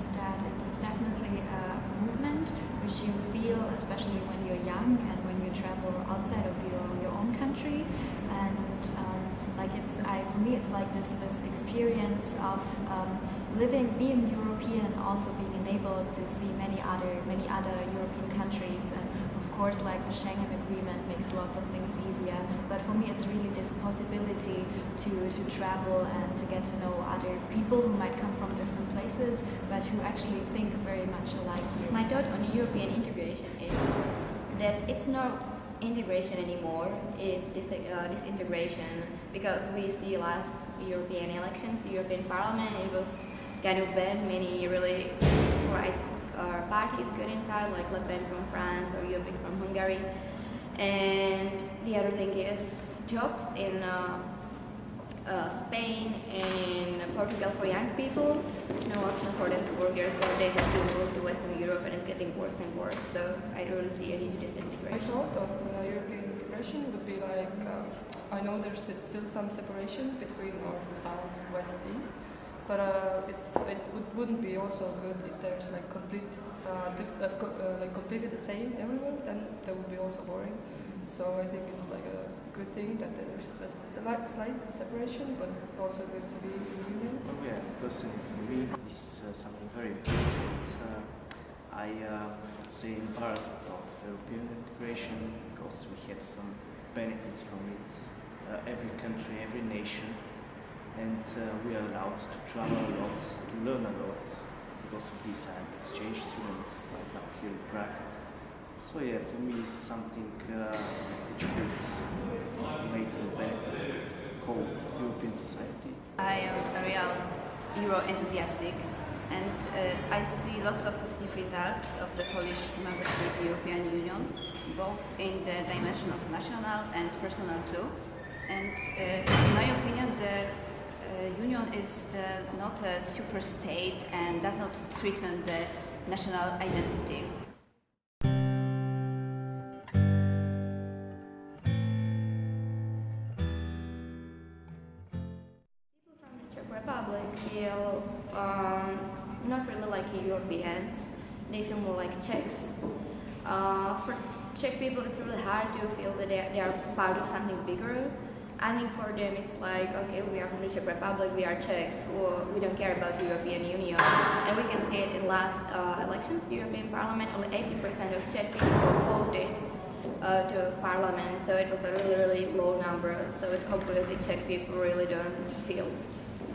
is that it is definitely a movement which you feel, especially when you're young and when you travel outside of your own country. And for me, it's like this experience of being European, and also being enabled to see many other European countries. And of course, like the Schengen Agreement makes lots of things easier. But for me, it's really this possibility to travel and to get to know other people who might come from different places, but who actually think very much alike you. My thought on European integration is that it's not integration anymore, it's disintegration, because we see last European elections, the European Parliament, it was kind of bad. Many really right parties got inside, like Le Pen from France or Jobbik from Hungary. And the other thing is jobs in Spain and Portugal for young people. It's no option for them to work there, so they have to move to Western Europe, and it's getting worse and worse. So I don't really see a huge disintegration. My thought of European integration would be like, I know there's still some separation between north, south, west, east, but it wouldn't be also good if there's like completely the same everywhere. Then that would be also boring. So I think it's like a good thing that there's a slight separation, but also good to be in union. Oh yeah, personally for me, this is something very important. I say embarrassed about European integration because we have some benefits from it. Every country, every nation, and we are allowed to travel a lot, to learn a lot. Because of this, I'm an exchange student right now here in Prague. So yeah, for me, it's something which could make some benefits for the whole European society. I am a real Euro enthusiastic, and I see lots of positive results of the Polish membership in the European Union, both in the dimension of national and personal too. And in my opinion, the Union is not a super state and does not threaten the national identity. People from the Czech Republic feel not really like Europeans. They feel more like Czechs. For Czech people, it's really hard to feel that they are part of something bigger. I think for them it's like, okay, we are from the Czech Republic, we are Czechs, we don't care about the European Union. And we can see it in last elections, the European Parliament, only 80% of Czech people voted to Parliament, so it was a really low number. So it's obvious that Czech people really don't feel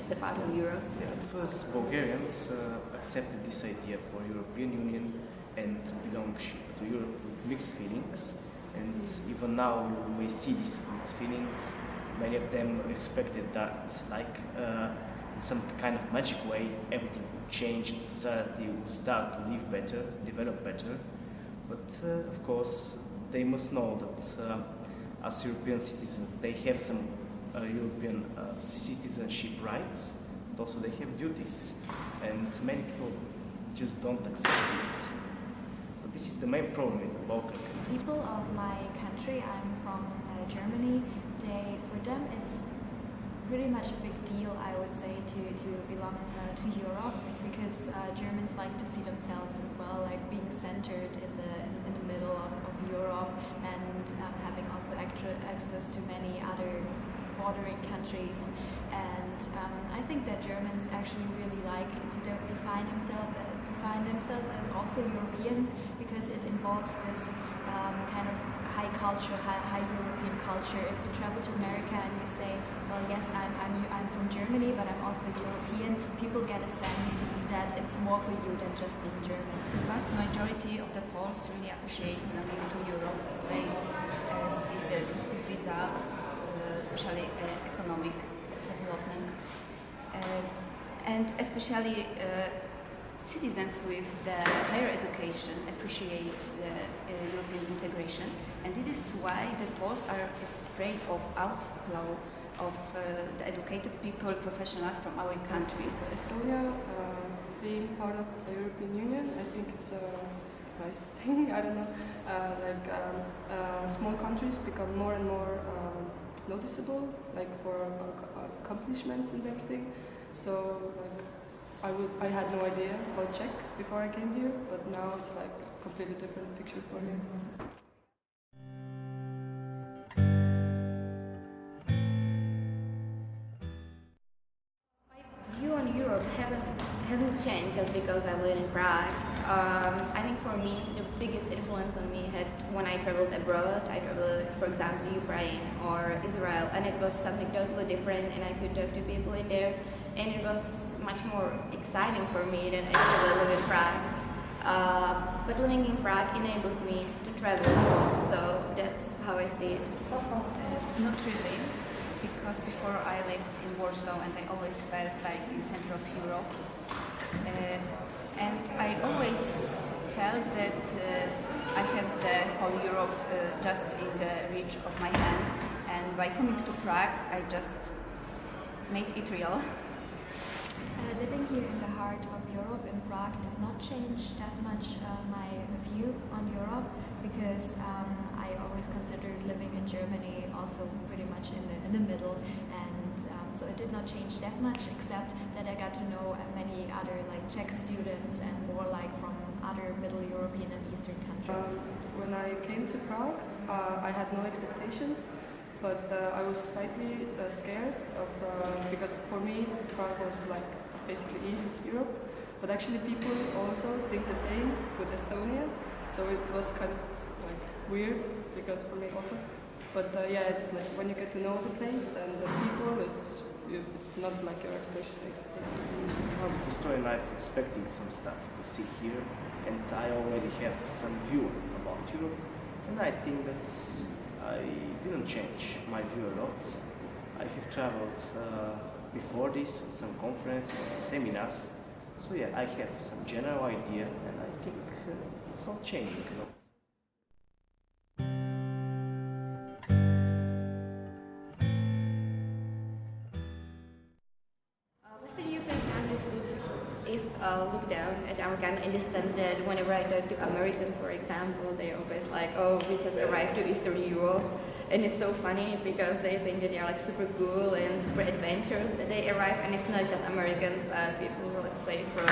as a part of Europe. Yeah, at first, Bulgarians accepted this idea for European Union and belongship to Europe with mixed feelings. And even now we may see these mixed feelings. Many of them expected that, like in some kind of magic way, everything would change, society would start to live better, develop better. But of course, they must know that as European citizens, they have some European citizenship rights, but also they have duties. And many people just don't accept this. But this is the main problem in the Balkan. People of my country, I'm from Germany, for them it's pretty much a big deal, I would say, to belong to Europe, because Germans like to see themselves as well, like being centered in the middle of Europe, and having also access to many other bordering countries. And I think that Germans actually really like to define themselves as also Europeans, because it involves this kind of high culture, high European culture. If you travel to America and you say, well, yes, I'm from Germany, but I'm also European, people get a sense that it's more for you than just being German. The vast majority of the Poles really appreciate belonging to Europe. They see the positive results, especially economic development, and especially citizens with the higher education appreciate the European integration, and this is why the Poles are afraid of outflow of the educated people, professionals from our country. Estonia being part of the European Union, I think it's a nice thing. I don't know, small countries become more and more noticeable, like for accomplishments and everything. So like I had no idea about Czech before I came here, but now it's like a completely different picture for me. My view on Europe hasn't changed just because I live in Prague. I think for me, the biggest influence on me had when I traveled abroad. I traveled, for example, Ukraine or Israel, and it was something totally different, and I could talk to people in there, and it was much more exciting for me than actually live in Prague. But living in Prague enables me to travel a lot, so that's how I see it. Not really, because before I lived in Warsaw and I always felt like in center of Europe. And I always felt that I have the whole Europe just in the reach of my hand. And by coming to Prague, I just made it real. Living here in the heart of Europe, in Prague, did not change that much my view on Europe, because I always considered living in Germany also pretty much in the middle, and so it did not change that much, except that I got to know many other like Czech students and more like from other Middle European and Eastern countries. When I came to Prague, I had no expectations, but I was slightly scared of because for me Prague was like basically East Europe, but actually people also think the same with Estonia, so it was kind of like weird because for me also. But yeah, it's like when you get to know the place and the people, it's not like your expectation. As a historian, I'm expecting some stuff to see here, and I already have some view about Europe, and I think that I didn't change my view a lot. I have traveled before this at some conferences and seminars, so yeah, I have some general idea, and I think it's not changing a lot. Western European countries look down at our country in the sense that whenever I talk to Americans, for example, they always like, oh, we just arrived to Eastern Europe, and it's so funny because they think that they are like super cool and super adventurous that they arrive, and it's not just Americans, but people, let's say, from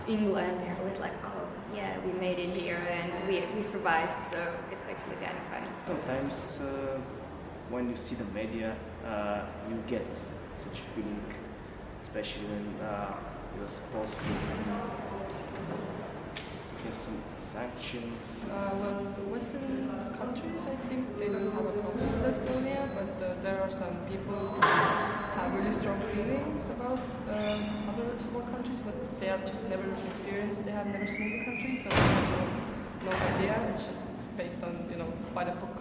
England, they're always like, oh, yeah, we made it here and we survived, so it's actually kind of funny. Sometimes when you see the media, you get such a feeling, especially when you're supposed to have some sanctions. Well, the Western countries, I think they don't have a problem with Estonia, but there are some people who have really strong feelings about other small countries, but they have just never experienced, they have never seen the country, so they have no idea. It's just based on, by the book